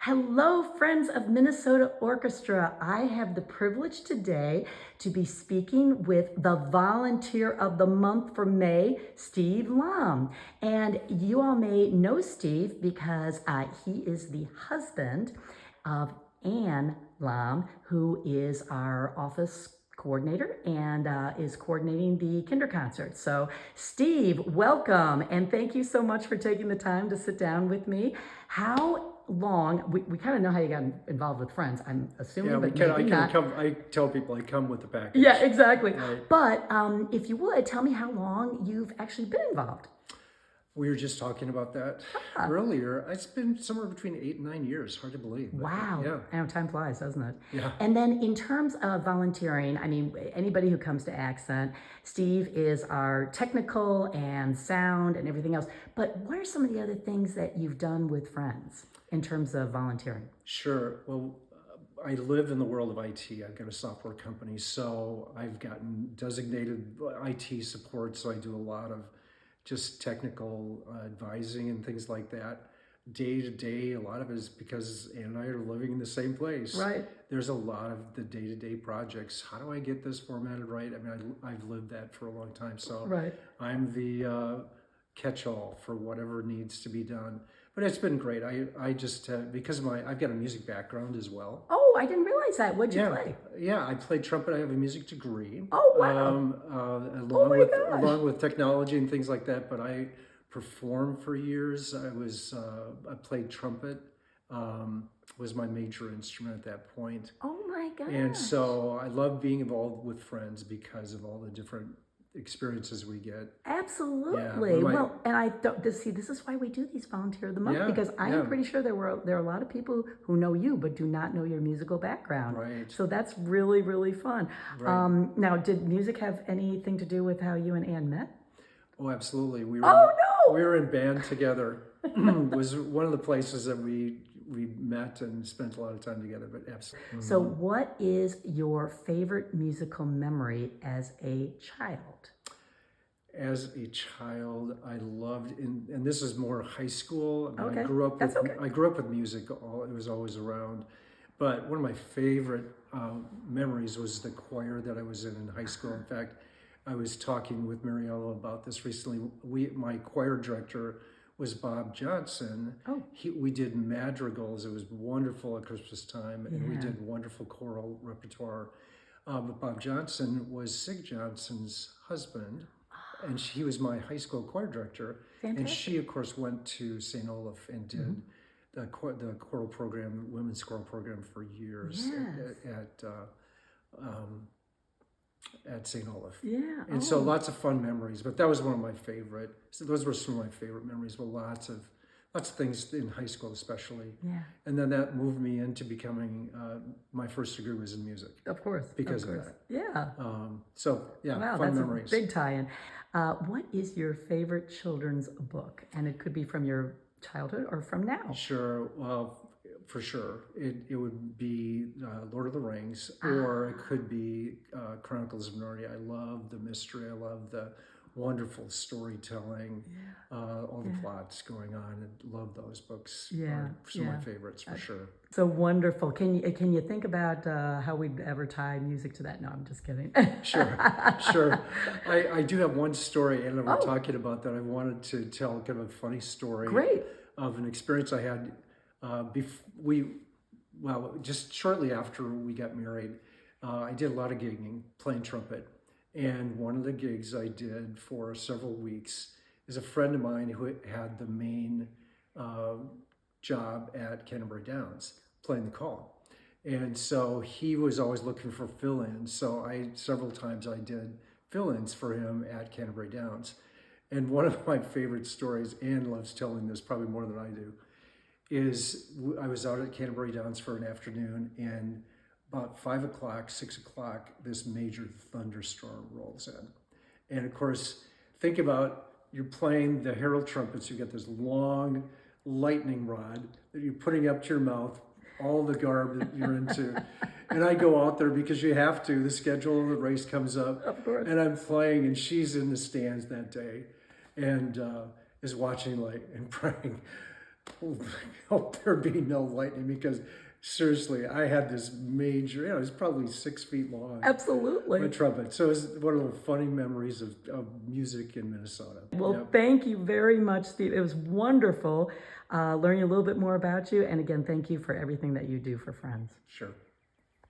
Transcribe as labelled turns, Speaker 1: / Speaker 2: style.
Speaker 1: Hello, friends of Minnesota Orchestra. I have the privilege today to be speaking with the Volunteer of the Month for May, Steve Lom. And you all may know Steve because he is the husband of Ann Lom, who is our office coordinator and is coordinating the Kinder concert. So Steve, welcome, and thank you so much for taking the time to sit down with me. How long, we kind of know how you got involved with Friends, I'm assuming,
Speaker 2: Yeah,
Speaker 1: but
Speaker 2: I
Speaker 1: maybe
Speaker 2: can
Speaker 1: not.
Speaker 2: come. I tell people I come with the package.
Speaker 1: Yeah, exactly.
Speaker 2: Right.
Speaker 1: But if you would, tell me how long you've actually been involved.
Speaker 2: We were just talking about that earlier. It's been somewhere between 8 and 9 years. Hard to believe. But
Speaker 1: Wow.
Speaker 2: Yeah.
Speaker 1: I know, time flies, doesn't it?
Speaker 2: Yeah.
Speaker 1: And then in terms of volunteering, I mean, anybody who comes to Accent, Steve is our technical and sound and everything else. But what are some of the other things that you've done with Friends in terms of volunteering?
Speaker 2: Sure. Well, I live in the world of IT. I've got a software company, so I've gotten designated IT support. So I do a lot of just technical advising and things like that. Day to day, a lot of it is because Ann and I are living in the same place.
Speaker 1: Right.
Speaker 2: There's a lot of the day to day projects. How do I get this formatted right? I mean, I've lived that for a long time. So
Speaker 1: Right.
Speaker 2: I'm the catch all for whatever needs to be done. But it's been great. I just, because of I've got a music background as well.
Speaker 1: Oh, I didn't realize that. What'd you play?
Speaker 2: Yeah, I played trumpet. I have a music degree.
Speaker 1: Oh, wow.
Speaker 2: Along with technology and things like that. But I performed for years. I played trumpet. Was my major instrument at that point.
Speaker 1: Oh my gosh.
Speaker 2: And so I love being involved with Friends because of all the different experiences we get.
Speaker 1: Absolutely. Well, and I don't see, this is why we do these Volunteer of the Month, because I am pretty sure there are a lot of people who know you but do not know your musical background.
Speaker 2: Right.
Speaker 1: So that's really, really fun.
Speaker 2: Right.
Speaker 1: Now, did music have anything to do with how you and Ann met?
Speaker 2: Oh, absolutely. We were in band together. It was one of the places that we met and spent a lot of time together, but absolutely.
Speaker 1: So what is your favorite musical memory as a child?
Speaker 2: As a child, I loved, and this is more high school. I mean,
Speaker 1: Okay.
Speaker 2: I grew up with music. It was always around. But one of my favorite memories was the choir that I was in high school. In fact, I was talking with Mariella about this recently. My choir director was Bob Johnson.
Speaker 1: Oh.
Speaker 2: We did madrigals. It was wonderful at Christmas time, and we
Speaker 1: Yeah.
Speaker 2: did wonderful choral repertoire. But Bob Johnson was Sig Johnson's husband, and he was my high school choir director.
Speaker 1: Fantastic.
Speaker 2: And she, of course, went to St. Olaf and did the choral program, women's choral program for years at St. Olaf.
Speaker 1: Yeah.
Speaker 2: And so lots of fun memories, but that was one of my favorite. So those were some of my favorite memories, but lots of things in high school especially.
Speaker 1: Yeah.
Speaker 2: And then that moved me into becoming, my first degree was in music.
Speaker 1: Of course.
Speaker 2: Because of that.
Speaker 1: Yeah.
Speaker 2: Wow,
Speaker 1: Wow,
Speaker 2: fun
Speaker 1: that's
Speaker 2: memories.
Speaker 1: a big tie-in. What is your favorite children's book? And it could be from your childhood or from now.
Speaker 2: Sure. Well, for sure. It would be Lord of the Rings, or it could be Chronicles of Narnia. I love the mystery. I love the wonderful storytelling, all the plots going on. And love those books.
Speaker 1: Yeah,
Speaker 2: Some of my favorites for sure.
Speaker 1: So wonderful. Can you think about how we'd ever tie music to that? No, I'm just kidding.
Speaker 2: Sure. I do have one story, and we're talking about that. I wanted to tell kind of a funny story.
Speaker 1: Great.
Speaker 2: Of an experience I had just shortly after we got married. I did a lot of gigging, playing trumpet. And one of the gigs I did for several weeks is a friend of mine who had the main job at Canterbury Downs, playing the call. And so he was always looking for fill-ins. So several times I did fill-ins for him at Canterbury Downs. And one of my favorite stories, Ann loves telling this probably more than I do, is I was out at Canterbury Downs for an afternoon, and about 5 o'clock, 6 o'clock, this major thunderstorm rolls in. And of course, think about, you're playing the herald trumpets, you get this long lightning rod that you're putting up to your mouth, all the garb that you're into. And I go out there because you have to, the schedule of the race comes up.
Speaker 1: Of course.
Speaker 2: And I'm playing, and she's in the stands that day and is watching and praying, hope there be no lightning, because seriously, I had this major, it was probably 6 feet long.
Speaker 1: Absolutely.
Speaker 2: A trumpet. So it's one of the funny memories of music in Minnesota.
Speaker 1: Well,
Speaker 2: Yep.
Speaker 1: thank you very much, Steve. It was wonderful learning a little bit more about you. And again, thank you for everything that you do for Friends.
Speaker 2: Sure.